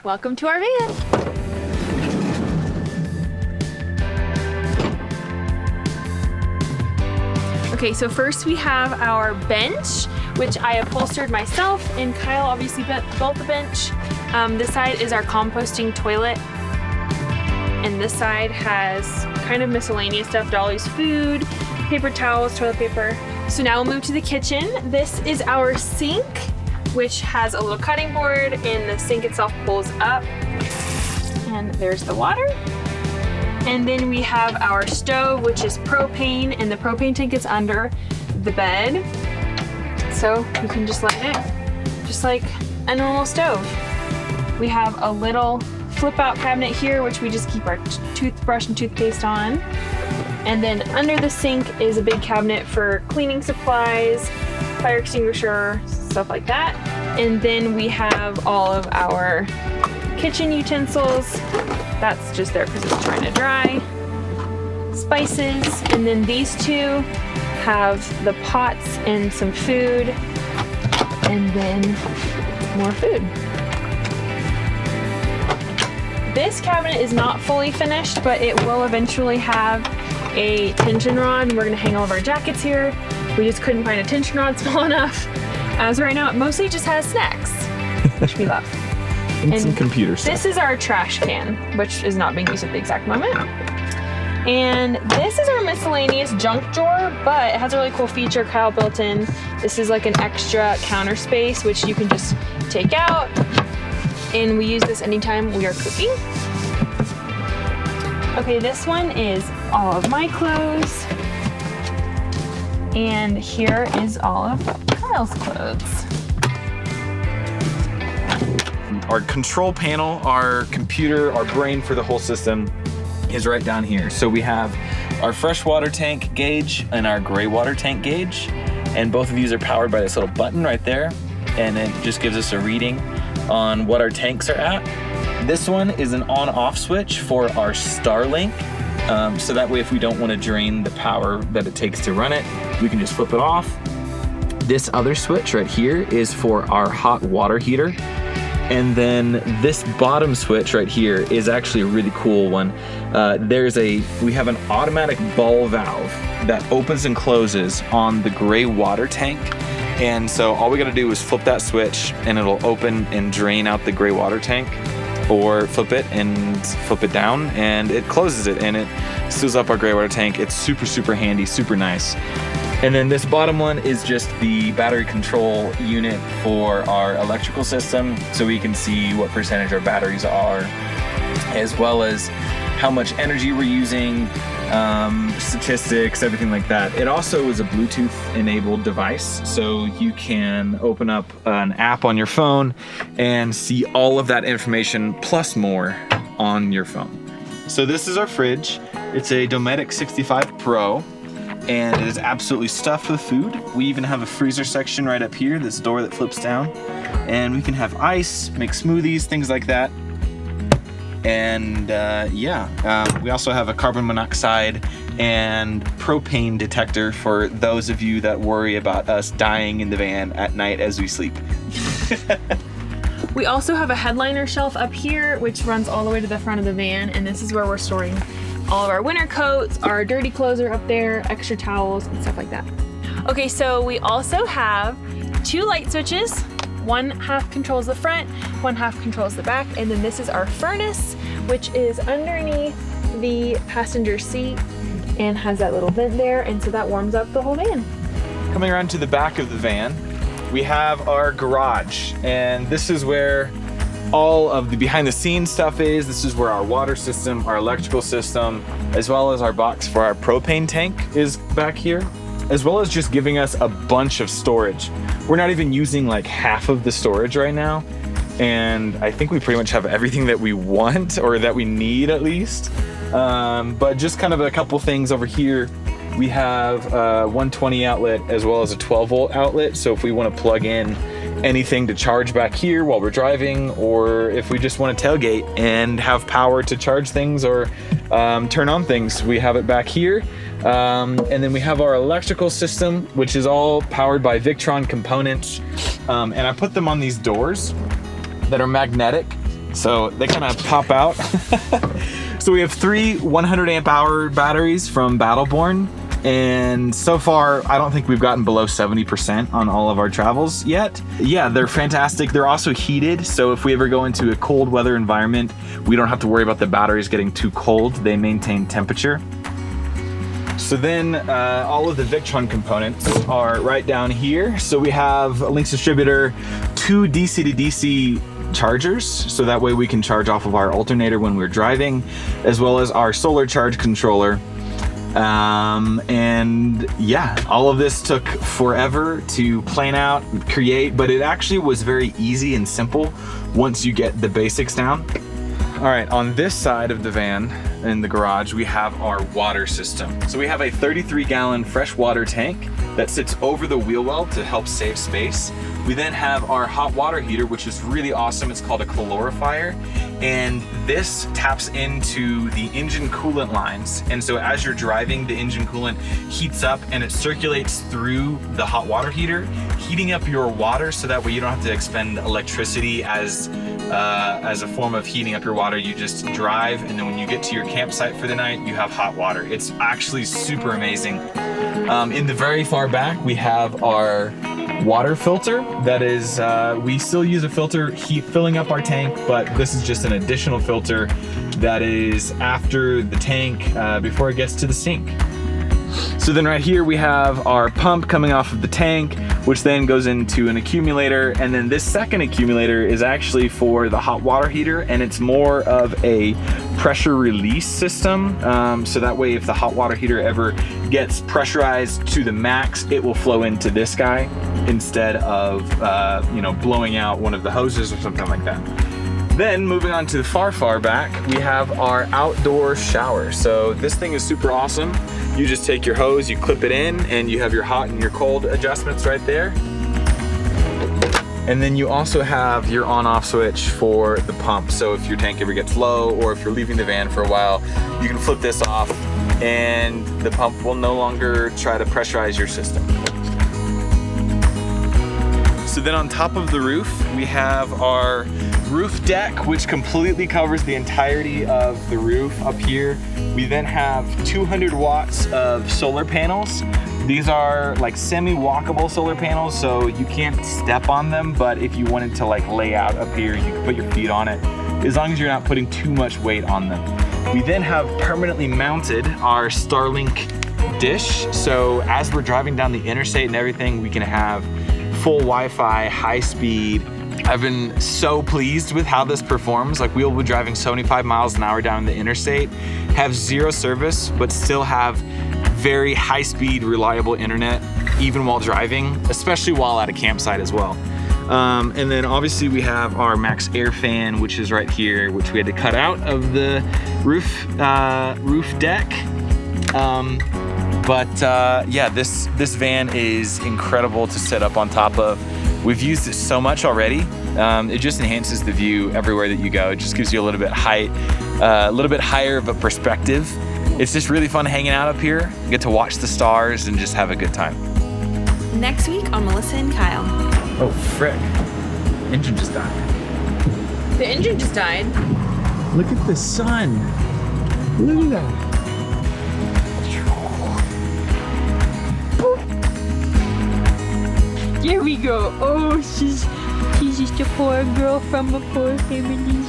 welcome to our van. Okay, so first we have our bench, which I upholstered myself, and Kyle obviously built the bench. This side is our composting toilet, and this side has kind of miscellaneous stuff, Dolly's food, paper towels, toilet paper. So now we'll move to the kitchen. This is our sink, which has a little cutting board, and the sink itself pulls up. And there's the water. And then we have our stove, which is propane, and the propane tank is under the bed. So you can just light it, just like a normal stove. We have a little flip out cabinet here, which we just keep our toothbrush and toothpaste on. And then under the sink is a big cabinet for cleaning supplies, fire extinguisher, stuff like that. And then we have all of our kitchen utensils. That's just there because it's trying to dry. Spices, and then these two have the pots and some food, and then more food. This cabinet is not fully finished, but it will eventually have a tension rod. We're gonna hang all of our jackets here. We just couldn't find a tension rod small enough. As right now, it mostly just has snacks, which we love. And some computer stuff. This is our trash can, which is not being used at the exact moment. And this is our miscellaneous junk drawer, but it has a really cool feature Kyle built in. This is like an extra counter space, which you can just take out. And we use this anytime we are cooking. Okay, this one is all of my clothes. And here is all of Kyle's clothes. Our control panel, our computer, our brain for the whole system is right down here. So we have our freshwater tank gauge and our gray water tank gauge. And both of these are powered by this little button right there. And it just gives us a reading on what our tanks are at. This one is an on-off switch for our Starlink. So that way if we don't want to drain the power that it takes to run it, we can just flip it off. This other switch right here is for our hot water heater. And then this bottom switch right here is actually a really cool one. We have an automatic ball valve that opens and closes on the gray water tank. And so all we gotta do is flip that switch and it'll open and drain out the gray water tank, or flip it and flip it down and it closes it and it seals up our gray water tank. It's super, super handy, super nice. And then this bottom one is just the battery control unit for our electrical system, so we can see what percentage our batteries are, as well as how much energy we're using, statistics, everything like that. It also is a Bluetooth enabled device, so you can open up an app on your phone and see all of that information plus more on your phone. So this is our fridge. It's a Dometic 65 Pro. And it is absolutely stuffed with food. We even have a freezer section right up here, this door that flips down. And we can have ice, make smoothies, things like that. And we also have a carbon monoxide and propane detector for those of you that worry about us dying in the van at night as we sleep. We also have a headliner shelf up here, which runs all the way to the front of the van, and this is where we're storing all of our winter coats, our dirty clothes are up there, extra towels, and stuff like that. Okay, so we also have two light switches. One half controls the front, one half controls the back, and then this is our furnace, which is underneath the passenger seat and has that little vent there, and so that warms up the whole van. Coming around to the back of the van, we have our garage, and this is where all of the behind the scenes stuff is. This is where our water system, our electrical system, as well as our box for our propane tank is back here, as well as just giving us a bunch of storage. We're not even using like half of the storage right now, and I think we pretty much have everything that we want, or that we need at least. But just kind of a couple things over here. We have a 120 outlet as well as a 12 volt outlet, so if we want to plug in anything to charge back here while we're driving, or if we just want to tailgate and have power to charge things or turn on things, we have it back here. And then we have our electrical system, which is all powered by Victron components. And I put them on these doors that are magnetic, So they kind of pop out. So we have 3 100 amp hour batteries from Battleborn. And so far, I don't think we've gotten below 70% on all of our travels yet. Yeah, they're fantastic. They're also heated. So if we ever go into a cold weather environment, we don't have to worry about the batteries getting too cold. They maintain temperature. So then all of the Victron components are right down here. So we have a Lynx distributor, 2 DC to DC chargers, so that way we can charge off of our alternator when we're driving, as well as our solar charge controller. And yeah, all of this took forever to plan out, create, but it actually was very easy and simple once you get the basics down. All right, on this side of the van in the garage, we have our water system. So we have a 33-gallon fresh water tank that sits over the wheel well to help save space. We then have our hot water heater, which is really awesome. It's called a calorifier. And this taps into the engine coolant lines. And so as you're driving, the engine coolant heats up and it circulates through the hot water heater, heating up your water so that way you don't have to expend electricity as a form of heating up your water. You just drive, and then when you get to your campsite for the night, you have hot water. It's actually super amazing. In the very far back, we have our water filter. That is, we still use a filter filling up our tank, but this is just an additional filter that is after the tank before it gets to the sink. So then right here we have our pump coming off of the tank, which then goes into an accumulator, and then this second accumulator is actually for the hot water heater, and it's more of a pressure release system. So that way if the hot water heater ever gets pressurized to the max, it will flow into this guy instead of blowing out one of the hoses or something like that. Then moving on to the far back, we have our outdoor shower. So this thing is super awesome. You just take your hose, you clip it in, and you have your hot and your cold adjustments right there. And then you also have your on-off switch for the pump. So if your tank ever gets low, or if you're leaving the van for a while, you can flip this off and the pump will no longer try to pressurize your system. So then on top of the roof, we have our roof deck, which completely covers the entirety of the roof up here. We then have 200 watts of solar panels. These are like semi-walkable solar panels, so you can't step on them, but if you wanted to like lay out up here, you can put your feet on it, as long as you're not putting too much weight on them. We then have permanently mounted our Starlink dish, so as we're driving down the interstate and everything, we can have full Wi-Fi, high speed. I've been so pleased with how this performs. Like, we'll be driving 75 miles an hour down the interstate, have zero service, but still have very high speed, reliable internet, even while driving, especially while at a campsite as well. And then obviously we have our Max Air fan, which is right here, which we had to cut out of the roof deck. Yeah, this van is incredible to set up on top of. We've used it so much already. It just enhances the view everywhere that you go. It just gives you a little bit higher of a perspective. It's just really fun hanging out up here. You get to watch the stars and just have a good time. Next week on Melissa and Kyle. Oh, frick. Engine just died. The engine just died. Look at the sun. Look at that. Here we go. Oh, she's just a poor girl from a poor family.